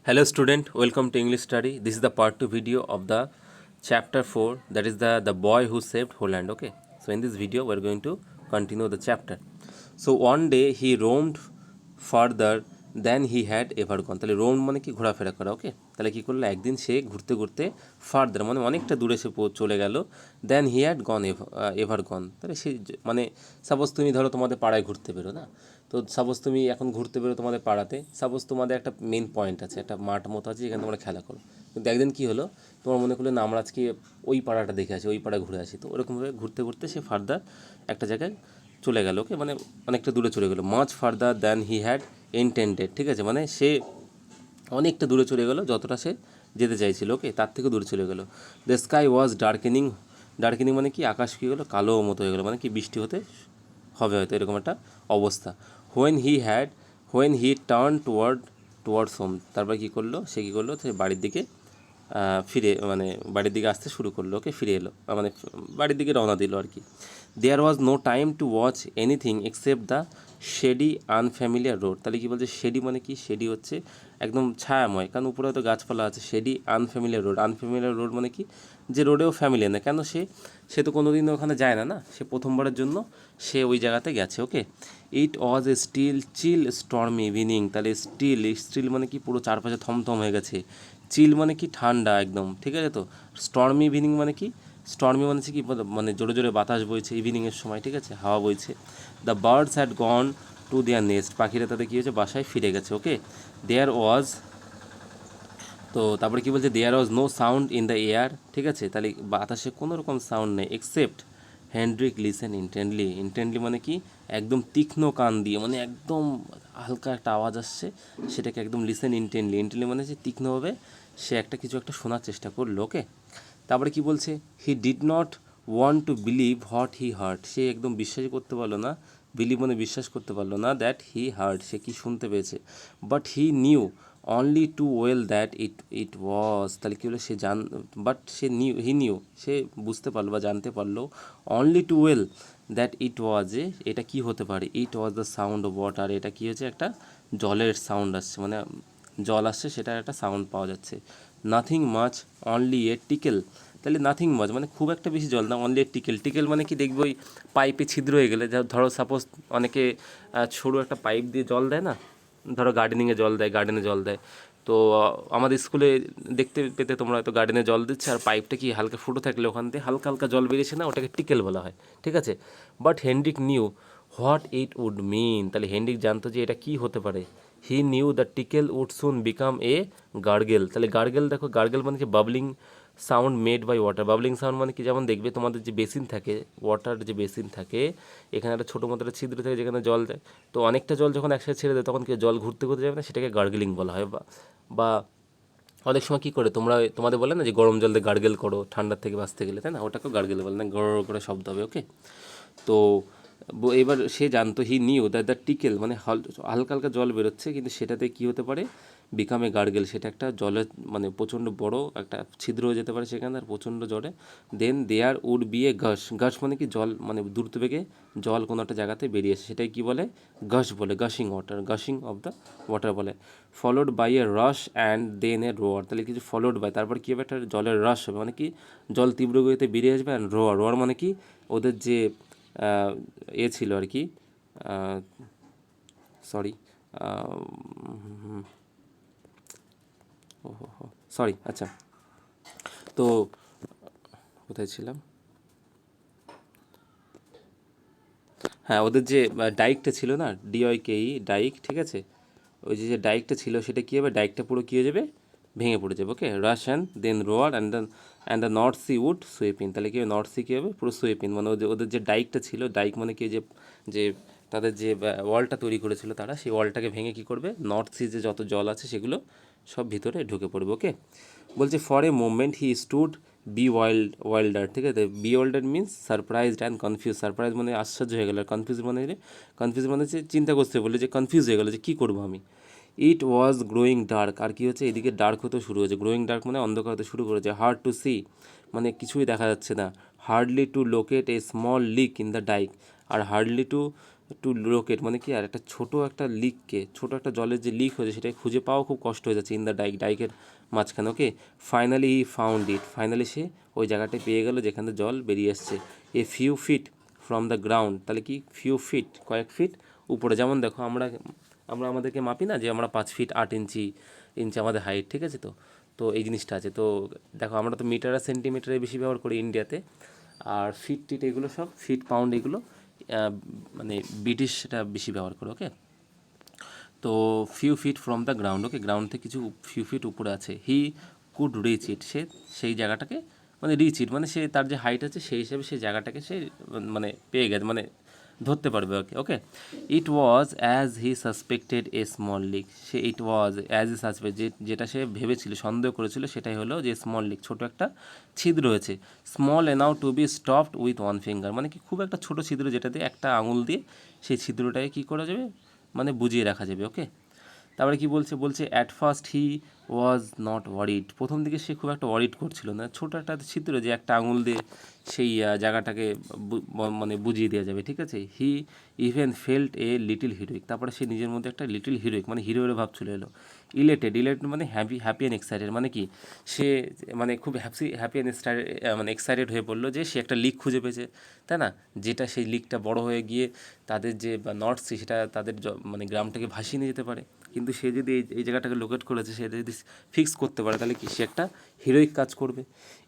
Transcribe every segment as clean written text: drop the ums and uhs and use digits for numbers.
Hello student, welcome to English study. This is the part 2 video of the chapter 4, that is the boy who saved Holland. Okay, so in this video we are going to continue the chapter. So one day he roamed further than he had ever gone. তাহলে Rome মানে কি ঘোরাফেরা করা। ওকে, তাহলে কি করলো, একদিন সে ঘুরতে ঘুরতে ফার্দার মানে অনেকটা দূরে সে চলে গেল। দেন হি হ্যাড গন এভার গন। তাহলে সে মানে সাপোজ তুমি ধরো তোমাদের পাড়ায় ঘুরতে বেরো না, তো সাপোজ তুমি এখন ঘুরতে বেরো তোমাদের পাড়াতে, সাপোজ তোমাদের একটা মেন পয়েন্ট আছে, একটা মাঠ মতো আছে যেখানে তোমরা খেলা করো। কিন্তু একদিন কী হলো, তোমার মনে করলে না আমরা আজকে ওই পাড়াটা দেখে আসি, ওই পাড়ায় ঘুরে আসি। তো ওরকমভাবে ঘুরতে ঘুরতে সে ফার্দার একটা জায়গায় চলে গেল। ওকে, মানে অনেকটা দূরে চলে গেলো, much further than he had ইনটেন্ডেড। ঠিক আছে, মানে সে অনেকটা দূরে চলে গেলো, যতটা সে যেতে চাইছিল। ওকে, তার থেকে দূরে চলে গেলো। The sky was darkening. Darkening মানে কি, আকাশ কী হলো, কালো মতো হয়ে গেলো, মানে কি বৃষ্টি হতে হবে হয়তো, এরকম একটা অবস্থা। When he turn towards home. তারপর কী করলো, সে কী করলো, সে বাড়ির দিকে ফিরে মানে বাড়ির দিকে আসতে শুরু করলো। ওকে, ফিরে এলো, মানে বাড়ির দিকে রওনা দিল আর কি। There was no time to watch anything except the shady unfamiliar road. তাহলে কী বলছে, শেডি মানে কি, শেডি হচ্ছে একদম ছায়াময়, কারণ উপরে হয়তো গাছপালা আছে। Shady unfamiliar road, unfamiliar road মানে কি, যে রোডেও ফ্যামিলিয়ার না। কেন, সে তো কোনো দিন ওখানে যায় না, সে প্রথমবারের জন্য সে ওই জায়গাতে গেছে। ওকে, it was A chill Sturm evening. তাহলে স্টিল মানে কি, পুরো চারপাশে থমথম হয়ে গেছে। চিল মানে কি, ঠান্ডা একদম। ঠিক আছে, তো স্টর্মি ইভিনিং মানে কি, স্টর্মি মানে কি, মানে জোরে জোরে বাতাস বইছে ইভিনিংয়ের সময়। ঠিক আছে, হাওয়া বইছে। The birds had gone to their nest. পাখিরা তাদের কী হয়েছে, বাসায় ফিরে গেছে। ওকে, দেয়ার ওয়াজ, তো তারপরে কী বলছে, there was no sound in the air. ঠিক আছে, তাহলে বাতাসে কোনো রকম সাউন্ড নেই এক্সেপ্ট হেনড্রিক লিসেন ইন্টেন্টলি মানে কি, একদম তীক্ষ্ণ কান দিয়ে, মানে একদম হালকা একটা আওয়াজ আসছে, সেটাকে একদম লিসেন ইন্টেন্টলি মানে যে তীক্ষ্ণভাবে সে কিছু একটা শোনার চেষ্টা করলো। ওকে, তারপরে কি বলছে, he did not want to believe what he heard. সে একদম বিশ্বাসই করতে পারলো না, বিলিভ মানে বিশ্বাস করতে পারলো না, দ্যাট হি হার্ড, সে কি শুনতে পেয়েছে। But he knew only too well that it was. তাহলে কী হলো, বাট সে নিউ সে বুঝতে পারলো বা জানতে পারলো, only too well that it was, এটা কি হতে পারে, it was the sound of water. এটা কি হচ্ছে, একটা জলের সাউন্ড আসছে, মানে জল আসছে, সেটার একটা সাউন্ড পাওয়া যাচ্ছে। Nothing much only a tickle. তাহলে নাথিং মাচ মানে খুব একটা বেশি জল না, অনলি এ টিকেল মানে কি, দেখবে ওই পাইপে ছিদ্র হয়ে গেলে, ধরো সাপোজ অনেকে সরু একটা পাইপ দিয়ে জল দেয় না, ধরো গার্ডেনিংয়ে জল দেয়, গার্ডেনে জল দেয়। তো আমাদের স্কুলে দেখতে পেতে তোমরা হয়তো গার্ডেনে জল দিচ্ছে, আর পাইপটা কি হালকা ফুটো থাকলে ওখান থেকে হালকা হালকা জল বেরিয়েছে না, ওটাকে টিকেল বলা হয়। ঠিক আছে, but Henrik knew what it would mean. তাহলে হেনরিক জানতো যে এটা কি হতে পারে। He knew the tickle would soon become a gargle. তাহলে গার্গেল, দেখো গার্গেল মানে কি, bubbling sound made by water. Bubbling sound মানে কি, যেমন দেখবে তোমাদের যে বেসিন থাকে, ওয়াটার যে বেসিন থাকে, এখানে একটা ছোটো মতো একটা ছিদ্র থাকে যেখানে জল দেয়। তো অনেকটা জল যখন একসাথে ছেড়ে দেয়, তখন কি জল ঘুরতে ঘুরতে যাবে না, সেটাকে গার্গলিং বলা হয়। বা অনেক সময় কী করে, তোমাদের বলে না যে গরম জল দিয়ে গার্গেল করো ঠান্ডার থেকে বাঁচতে গেলে, তাই না, ওটাকেও গার্গেল বলে না, গড় করে শব্দ হবে। ওকে, তো এবার সে জানতো, হি নিউ দ্য টিকেল মানে হালকা হালকা জল বেরোচ্ছে, কিন্তু সেটাতে কী হতে পারে, বিকামে গার্গেল, সেটা একটা জলের মানে প্রচণ্ড বড় একটা ছিদ্র হয়ে যেতে পারে সেখানে, আর প্রচণ্ড জলে। দেন দেয়ার উড বি এ গাশ মানে কি, জল মানে দ্রুত বেগে জল কোনো একটা জায়গাতে বেরিয়েছে, সেটাই কি বলে, গাশ বলে, গাশিং অফ দ্য ওয়াটার বলে। Followed by a rush and then a roar. তাহলে কিছু ফলোড বাই, তারপর কী হবে, একটা জলের রাশ হবে, মানে কি জল তীব্র গতিতে বেরিয়ে আসবে। অ্যান্ড রোয়ার মানে কি, ওদের যে ছিল আর কি, সরি সরি আচ্ছা, তো কোথায় ছিলাম, হ্যাঁ, ওদের যে ডাইকটা ছিল না, ডিওয়াইকেই ডাইক। ঠিক আছে, ওই যে ডাইকটা ছিল, সেটা কী হবে, ডাইকটা পুরো কী হয়ে যাবে, ভেঙে পড়ে যাবে। ওকে, রাশ and then roar and the north sea would sweep in. তাহলে কী হবে, নর্থ সি কী হবে, পুরো সুইপ ইন, মানে ওদের যে ডাইকটা ছিল, ডাইক মানে কি, যে তাদের যে ওয়ালটা তৈরি করেছিল তারা, সেই ওয়ালটাকে ভেঙে কী করবে, নর্থ সি যে যত জল আছে সেগুলো সব ভিতরে ঢুকে পড়বে। ওকে, বলছে for a moment he stood wilder. ঠিক আছে, bewilder means surprised and confused. Surprise মানে আশ্চর্য হয়ে গেল, আর কনফিউজ মানে যে চিন্তা করতে বলে, যে কনফিউজ হয়ে গেলো যে কী করবো আমি। ইট ওয়াজ গ্রোয়িং ডার্ক, আর কি হচ্ছে, এদিকে ডার্ক হতে শুরু হয়েছে, গ্রোয়িং ডার্ক মানে অন্ধকার হতে শুরু করেছে। হার্ড টু সি মানে কিছুই দেখা যাচ্ছে না। Hardly to locate a small leak in the dike, আর হার্ডলি টু টু লোকেট মানে কি, আর একটা ছোটো একটা লিককে, ছোটো একটা জলের যে লিক হয়েছে সেটাকে খুঁজে পাওয়া খুব কষ্ট হয়ে যাচ্ছে ইন দ্য ডাইকের মাঝখানে। Okay, finally he found it, finally সে ওই জায়গাটায় পেয়ে গেল যেখানে জল বেরিয়ে আসছে। A few feet from the ground, তাহলে কি ফিউ ফিট, কয়েক ফিট উপরে। যেমন দেখো আমরা আমরা আমাদেরকে মাপি না যে আমরা 5 ফিট 8 ইঞ্চি আমাদের হাইট, ঠিক আছে? তো তো এই জিনিসটা আছে। তো দেখো আমরা তো মিটার আর সেন্টিমিটারে বেশি ব্যবহার করি ইন্ডিয়াতে, আর ফিট টিট এগুলো সব ফিট পাউন্ড এগুলো মানে ব্রিটিশ এটা বেশি ব্যবহার করে। ওকে, তো few feet from the ground, okay, ground থেকে কিছু ফিউ ফিট উপরে আছে। হি কুড রিচ ইট, সে সেই জায়গাটাকে মানে রিচ ইট মানে সে তার যে হাইট আছে সেই হিসাবে সেই জায়গাটাকে সে মানে পেয়ে গেছে, মানে ধরতে পারবে। Okay okay, it was as he suspected a small leak, সে it was as he suspect, যেটা সে ভেবেছিল, সন্দেহ করেছিল, সেটাই হলো যে স্মল লিক, ছোটো একটা ছিদ্র হয়েছে। Small enough to be stopped with one finger, মানে কি খুব একটা ছোটো ছিদ্র যেটা দিয়ে একটা আঙুল দিয়ে সেই ছিদ্রটাকে কী করা যাবে, মানে বুঝিয়ে রাখা যাবে। ওকে, তারপরে কি বলছে, বলছে at first he was not worried, প্রথম দিকে সে খুব একটা ওয়ারিড করছিল না, ছোটো একটা ছিদ্র যে একটা আঙুল দিয়ে সেই জায়গাটাকে মানে বুঝিয়ে দেওয়া যাবে, ঠিক আছে। হি even felt a little heroic, তারপরে সে নিজের মধ্যে একটা লিটিল হিরোইক মানে হিরোয়ের ভাব চলে এলো। ইলেটেড মানে হ্যাপি অ্যান্ড এক্সাইটেড, মানে কি সে মানে খুব হ্যাপি অ্যান্ড মানে এক্সাইটেড হয়ে পড়লো যে সে একটা লিক খুঁজে পেয়েছে, তাই না? যেটা সেই লিকটা বড় হয়ে গিয়ে তাদের যে নর্থ সি সেটা তাদের মানে গ্রামটাকে ভাসিয়ে নিয়ে যেতে পারে। কিন্তু সে যদি এই জায়গাটাকে লোকেট করেছে, সে যদি ফিক্স করতে পারে তাহলে কি সে একটা হিরোইক কাজ করবে।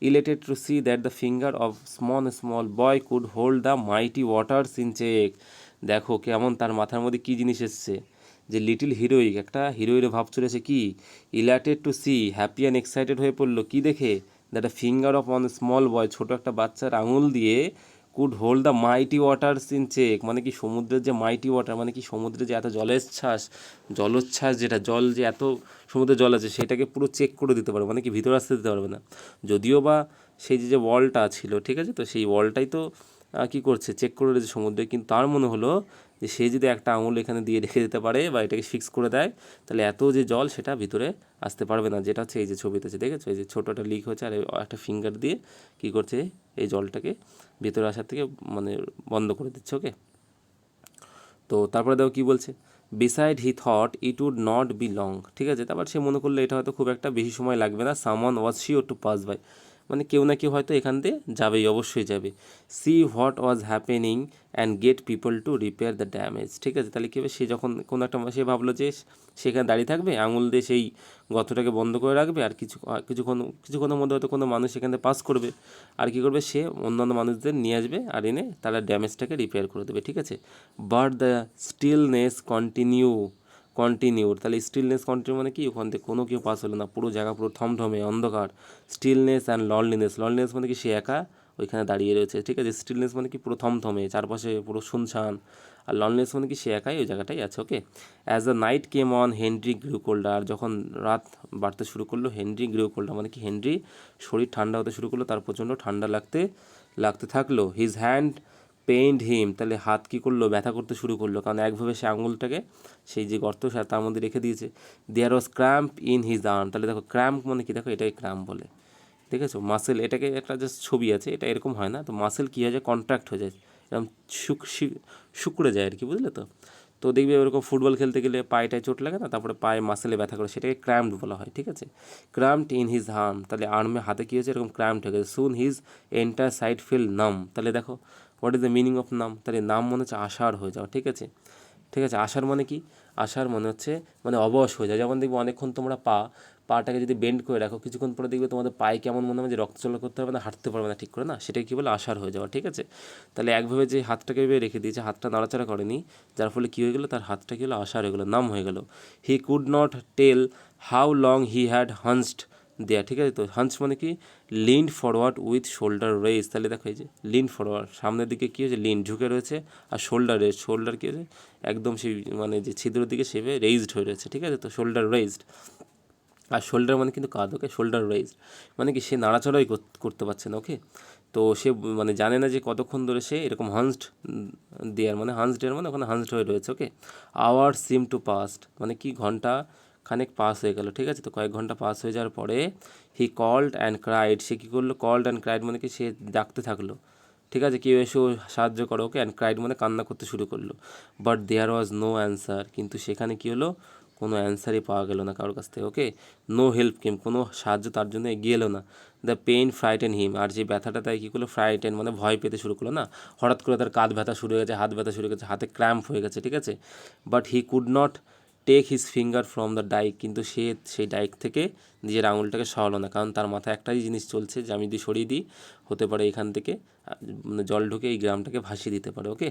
Elated to see that the finger of small boy could hold the mighty waters in check, দেখো কেমন তার মাথার মধ্যে কী জিনিস এসছে, যে লিটিল হিরোইক, একটা হিরোইনের ভাব চলেছে। কি elated to see, happy and excited হয়ে পড়লো কি দেখে, that a finger of one small boy, ছোটো একটা বাচ্চার আঙুল দিয়ে could hold the mighty waters in check, মানে কি সমুদ্রের যে মাইটি ওয়াটার, মানে কি সমুদ্রে যে এত জলোচ্ছ্বাস যেটা জল যে এত সমুদ্রে জল আছে সেটাকে পুরো চেক করে দিতে পারবে, মানে কি ভিতরে আসতে দিতে পারবে না। যদিও বা সেই যে ওয়ালটা ছিল, ঠিক আছে, তো সেই ওয়ালটাই তো কী করছে, চেক করে রয়েছে সমুদ্রে, কিন্তু তার মনে হলো যে সে যদি একটা আঙুল এখানে দিয়ে রেখে দিতে পারে বা এটাকে ফিক্স করে দেয়, তাহলে এত যে জল সেটা ভিতরে আসতে পারবে না। যেটা হচ্ছে এই যে ছবিতে আছে, দেখেছো, এই যে ছোটো একটা লিক হচ্ছে আর একটা ফিঙ্গার দিয়ে কী করছে, এই জলটাকে ভিতরে আসার থেকে মানে বন্ধ করে দিচ্ছে। ওকে, তো তারপরে দেখো কী বলছে, beside he thought it would not be long, ঠিক আছে, তারপর সে মনে করলো এটা হয়তো খুব একটা বেশি সময় লাগবে না। Someone was sure to pass by, মানে কেউ না কেউ হয়তো এখান দিয়ে যাবেই, অবশ্যই যাবে। See what was happening and get people to repair the damage, ঠিক আছে, তাহলে কী হবে, সে যখন কোনো একটা সে ভাবলো যে সেখানে দাঁড়িয়ে থাকবে, আঙুল দিয়ে সেই গর্তটাকে বন্ধ করে রাখবে, আর কিছুক্ষণের মধ্যে হয়তো কোনো মানুষ সেখান থেকে পাস করবে, আর কী করবে, সে অন্যান্য মানুষদের নিয়ে আসবে আর এনে তারা ড্যামেজটাকে রিপেয়ার করে দেবে, ঠিক আছে। বাট দ্য স্টিলনেস কন্টিনিউড, তাহলে স্টিলনেস কন্টিনিউ মানে কি, ওখান থেকে কোনো কেউ পাস হলো না, পুরো জায়গা পুরো থমথমে অন্ধকার। স্টিলনেস অ্যান্ড লনলিনেস মানে কি সে একা ওইখানে দাঁড়িয়ে রয়েছে, ঠিক আছে। স্টিলনেস মানে কি পুরো থমথমে, চারপাশে পুরো শুনশান, আর লনলিনেস মানে কি সে একাই ওই জায়গাটাই আছে। Okay, as the night came on Henry grew colder, যখন রাত বাড়তে শুরু করলো, হেনরি গ্রিউ কোল্ডার মানে কি হেনরি শরীর ঠান্ডা হতে শুরু করলো, তার প্রচণ্ড ঠান্ডা লাগতে থাকলো। হিজ হ্যান্ড পেইন্ড হিম, তাহলে হাত কী করলো, ব্যথা করতে শুরু করলো, কারণ একভাবে সে আঙুলটাকে সেই যে গর্ত তার মধ্যে রেখে দিয়েছে। দেয়ার ওয়াজ ক্র্যাম্প ইন হিজ আর্ম, তাহলে দেখো ক্র্যাম্প মানে কি, দেখো এটাই ক্র্যাম্প বলে, ঠিক আছে। মাসেল, এটাকে একটা জাস্ট ছবি আছে, এটা এরকম হয় না, তো মাসেল কী হয়ে যায়, কন্ট্রাক্ট হয়ে যায়, এরকম শুকড়ে যায় আর কি, বুঝলে তো। তো দেখবে ওরকম ফুটবল খেলতে গেলে পায়েটায় চোট লাগে না, তারপরে পায়ে মাসেলে ব্যথা করে, সেটাকে ক্র্যাম্পড বলা হয়, ঠিক আছে। ক্র্যাম্পড ইন হিজ আর্ম, তাহলে আর্মে হাতে কী হয়েছে, এরকম ক্র্যাম্পড হয়ে গেছে। সুন হিজ এন্টার সাইড ফিল নাম, তাহলে দেখো what is the meaning of নাম, তাহলে নাম মনে হচ্ছে আষাঢ় হয়ে যাওয়া, ঠিক আছে। আষাঢ় মানে কি, আষাঢ় মনে হচ্ছে মানে অবশ হয়ে যায়। যেমন দেখবে অনেকক্ষণ তোমরা পাটাকে যদি বেন্ড করে রাখো, কিছুক্ষণ পরে দেখবে তোমাদের পায়ে কেমন মনে হবে যে রক্ত চলাচল করতে পারবে না, হাঁটতে পারবে না ঠিক করে, না, সেটাই কী বলে, আষাঢ় হয়ে যাওয়া, ঠিক আছে। তাহলে একভাবে যে হাতটাকে রেখে দিয়েছে, হাতটা নাড়াচাড়া করেনি, যার ফলে কী হয়ে গেলো, তার হাতটা কী হলো, আষাঢ় হয়ে গেলো, নাম হয়ে গেলো। He could not tell how long he had hunched there, ঠিক আছে। তো হান্স মানে কি, leaned forward with shoulder raised, তাহলে দেখো এই যে লিন্ড ফরওয়ার্ড, সামনের দিকে কী হয়েছে, লিন্ড ঝুঁকে রয়েছে, আর শোল্ডার কী হয়েছে, একদম সেই মানে যে ছিদ্রের দিকে সেভাবে রেইজড হয়ে রয়েছে, ঠিক আছে। তো শোল্ডার রেইজড, আর শোল্ডার মানে কিন্তু কাঁধ, ওকে, শোল্ডার রেইজড মানে কি সে নাড়াচড়াই করতে পারছে না, ওকে। তো সে মানে জানে না যে কতক্ষণ ধরে সে এরকম হান্সড দেয়ার মানে ওখানে হান্সড হয়ে রয়েছে, ওকে। আওয়ার সিম টু পাস্ট মানে কি ঘন্টা খানেক পাস হয়ে গেল, ঠিক আছে। তো কয়েক ঘন্টা পাস হয়ে যাওয়ার পরে হি কল্ড অ্যান্ড ক্রাইড, সে কী করলো, কল্ড অ্যান্ড ক্রাইড মানে কি সে ডাকতে থাকলো, ঠিক আছে, কেউ এসে সাহায্য করো, ওকে। অ্যান্ড ক্রাইড মানে কান্না করতে শুরু করলো। But there was no answer, কিন্তু সেখানে কী হলো, কোনো অ্যান্সারই পাওয়া গেল না কারোর কাছ থেকে, ওকে। নো হেল্প কেম, কোনো সাহায্য তার জন্য এগিয়ে এলো না। দ্য পেইন ফ্রাইটেন হিম, আর যে ব্যথাটা তাই কী করলো, ফ্রাইটেন মানে ভয় পেতে শুরু করলো না। হঠাৎ করে তার কাঁধ ব্যথা শুরু হয়ে গেছে, হাত ব্যথা শুরু হয়ে গেছে, হাতে ক্র্যাম্প হয়ে গেছে, ঠিক আছে। But he could not take his finger from the dike, কিন্তু সে সেই ডাইক থেকে নিজের আঙুলটাকে সরালো না, কারণ তার মাথায় একটাই জিনিস চলছে যে আমি যদি সরিয়ে দিই, হতে পারে এখান থেকে মানে জল ঢুকে এই গ্রামটাকে ভাসিয়ে দিতে পারে, ওকে।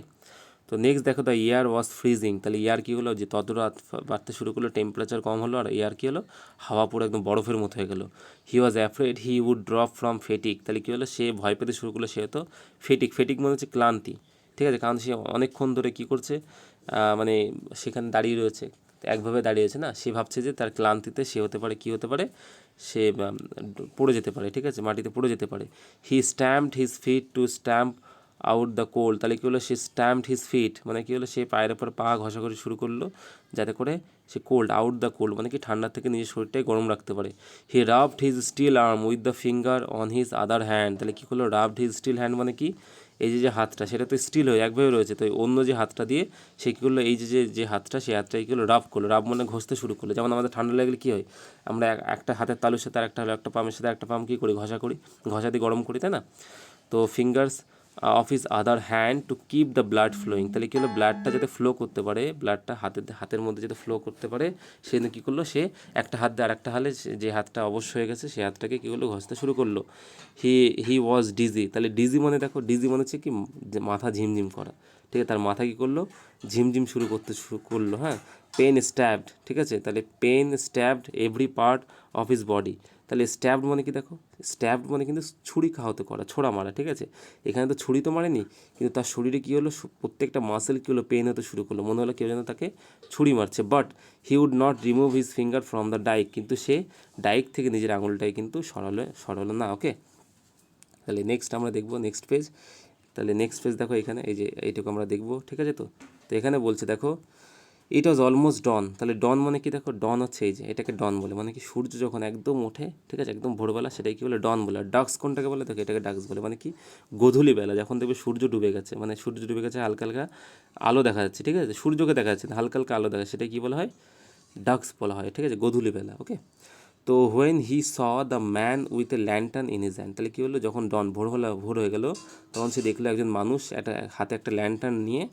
তো নেক্সট দেখো, দ্য এয়ার ওয়াজ ফ্রিজিং, তাহলে এয়ার কী হলো, যে তত রাত বাড়তে শুরু করলো, টেম্পারেচার কম হলো, আর এয়ার কী হলো, হাওয়া পুরো একদম বরফের মতো হয়ে গেলো। He was afraid he would drop from fatigue, তাহলে কী হলো, সে ভয় পেতে শুরু করলো, সে হতো ফেটিক, ফেটিক মানে হচ্ছে ক্লান্তি, ঠিক আছে, কারণ সে অনেকক্ষণ ধরে কী করছে, মানে সেখানে দাঁড়িয়ে রয়েছে, একভাবে দাঁড়িয়ে আছে না, সে ভাবছে যে তার ক্লান্তিতে সে হতে পারে, কী হতে পারে, সে পড়ে যেতে পারে, ঠিক আছে, মাটিতে পড়ে যেতে পারে। He stamped his feet to stamp out the cold, তাহলে কী হলো, সে স্ট্যাম্পড হিজ ফিট মানে কী হলো, সে পায়ের ওপর পা ঘষাঘষি শুরু করলো, যাতে করে সে কোল্ড, আউট দ্য কোল্ড মানে কি ঠান্ডার থেকে নিজের শরীরটাই গরম রাখতে পারে। He rubbed his still arm with the finger on his other hand, তাহলে কী করলো, রাবড হিজ স্টিল হ্যান্ড মানে কি, এই যে হাতটা সেটা তো স্টিল হয়ে একভাবে রয়েছে, তো অন্য যে হাতটা দিয়ে সে কী করলো, এই যে হাতটা, সেই হাতটা কী করলো, রাব করলো, রাব মানে ঘষতে শুরু করলো। যেমন আমাদের ঠান্ডা লাগলে কী হয়, আমরা একটা হাতের তালুর সাথে আর একটা হলো, একটা পামের সাথে একটা পাম কী করি, ঘষা দিয়ে গরম করি, তাই না। তো fingers of his other hand to keep the blood flowing, তাহলে কী হলো, ব্লাডটা যাতে ফ্লো করতে পারে, ব্লাডটা হাতের মধ্যে যাতে ফ্লো করতে পারে, সে কী করলো, সে একটা হাত দিয়ে আর একটা হালে যে হাতটা অবশ্য হয়ে গেছে সেই হাতটাকে কী করলো, ঘষতে শুরু করলো। হি ওয়াজ ডিজি, তাহলে ডিজি মানে দেখো, ডিজি মানে হচ্ছে কি, যে মাথা ঝিমঝিম করা, ঠিক আছে, তার মাথা কী করলো, ঝিমঝিম শুরু করলো, হ্যাঁ। পেন স্ট্যাবড, ঠিক আছে, তাহলে pain stabbed every part of his body, তাহলে স্ট্যাবড মানে কি দেখো, স্ট্যাবড মানে কিন্তু ছুরি খাওয়াতে করা, ছোড়া মারা, ঠিক আছে। এখানে তো ছুরি তো মারেনি, কিন্তু তার শরীরে কী হলো, প্রত্যেকটা মাসেল কী হলো, পেন হতে শুরু করলো, মনে হলো কেউ যেন তাকে ছুরি মারছে। But he would not remove his finger from the dike, কিন্তু সে ডাইক থেকে নিজের আঙুলটাই কিন্তু সরালো না, ওকে। তাহলে নেক্সট আমরা দেখবো নেক্সট পেজ, তাহলে নেক্সট পেজ দেখো, এখানে এই যে এইটুকু আমরা দেখবো, ঠিক আছে। তো এখানে বলছে দেখো, ইট ওয়াজ অলমোস্ট ডন, তাহলে ডন মানে কি দেখো, ডন হচ্ছে এই যে এটাকে ডন বলে, মানে কি সূর্য যখন একদম ওঠে, ঠিক আছে, একদম ভোরবেলা, সেটাই কী বলে, ডন বলে। আর ডাক্স কোনটাকে বলে দেখো, এটাকে ডাক্স বলে, মানে কি গোধূলি বেলা, যখন দেখবে সূর্য ডুবে গেছে, মানে সূর্য ডুবে গেছে, হালকা হালকা আলো দেখা যাচ্ছে, ঠিক আছে, সূর্যকে দেখা যাচ্ছে, হালকা হালকা আলো দেখা, সেটাই কী বলা হয়, ডাক্স বলা হয়, ঠিক আছে, গোধূলি বেলা, ওকে। তো when he saw the man with a lantern in his hand, তাহলে কী হলো, যখন ভোর হয়ে গেল, তখন সে দেখলো একজন মানুষ হাতে একটা ল্যান্টার্ন নিয়ে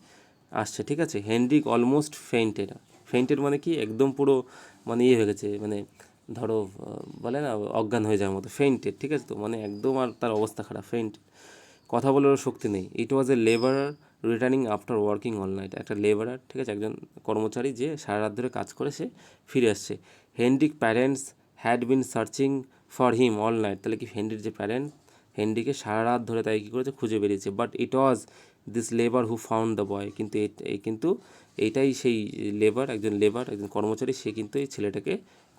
আসছে, ঠিক আছে। হেনরিক অলমোস্ট ফেইন্টেড মানে কি, একদম পুরো মানে ইয়ে হয়ে গেছে, মানে ধরো বলে না অজ্ঞান হয়ে যাওয়ার মতো, ফেইন্টেড, ঠিক আছে, তো মানে একদম আর তার অবস্থা খারাপ, কথা বলারও শক্তি নেই। It was a labourer returning after working all night, একটা লেবারার, ঠিক আছে, একজন কর্মচারী যে সারা রাত ধরে কাজ করে সে ফিরে আসছে। Henrik parents had been searching for him all night, তাহলে কি হেনরির যে হেনরিকে সারা রাত ধরে তাই কী করেছে, খুঁজে বেরিয়েছে। But it was this labour who found the boy, কিন্তু এইটাই সেই একজন কর্মচারী, সে কিন্তু এই ছেলেটাকে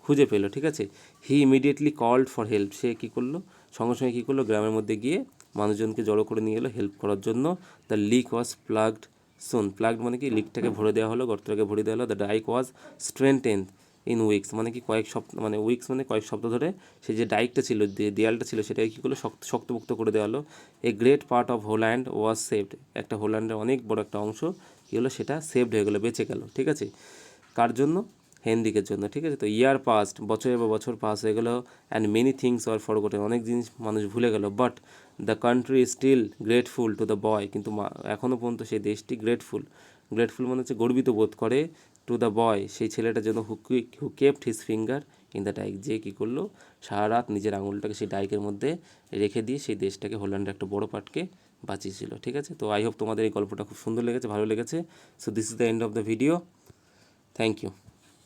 খুঁজে পেলো, ঠিক আছে। হি ইমিডিয়েটলি কল্ড ফর হেল্প, সে কী করলো, সঙ্গে সঙ্গে কী করলো, গ্রামের মধ্যে গিয়ে মানুষজনকে জড়ো করে নিয়ে এলো হেল্প করার জন্য। The leak was plugged soon, plugged মানে কি, লিকটাকে ভরে দেওয়া হলো, গর্তটাকে ভরে দেওয়া হলো। The dike was strengthened in weeks, মানে কি কয়েক সপ্তাহ, মানে উইকস মানে কয়েক সপ্তাহ ধরে সেই যে ডাইকটা ছিল, দেয়ালটা ছিল, সেটাকে কী করলো, শক্তপোক্ত করে দেওয়া হলো। A great part of Holland was saved, একটা হোল্যান্ডের অনেক বড় একটা অংশ কী হলো, সেটা সেভড হয়ে গেলো, বেঁচে গেল, ঠিক আছে। কার জন্য, হেনরিকের জন্য, ঠিক আছে। তো ইয়ার পাস্ট, বছরের পর বছর পাস হয়ে গেলো, and many things are forgotten, অনেক জিনিস মানুষ ভুলে গেল। But the country still grateful to the boy, কিন্তু এখনও পর্যন্ত সেই দেশটি গ্রেটফুল মানে হচ্ছে গর্বিত বোধ করে, টু দ্য বয়, সেই ছেলেটার জন্য who kept his finger in the dike, যে কী করলো, সারা রাত নিজের আঙুলটাকে সেই ডাইকের মধ্যে রেখে দিয়ে সেই দেশটাকে, হোল্যান্ডের একটা বড় পার্টকে বাঁচিয়েছিল, ঠিক আছে। তো আই হোপ তোমাদের এই গল্পটা খুব সুন্দর লেগেছে, ভালো লেগেছে। So this is the end of the video, thank you.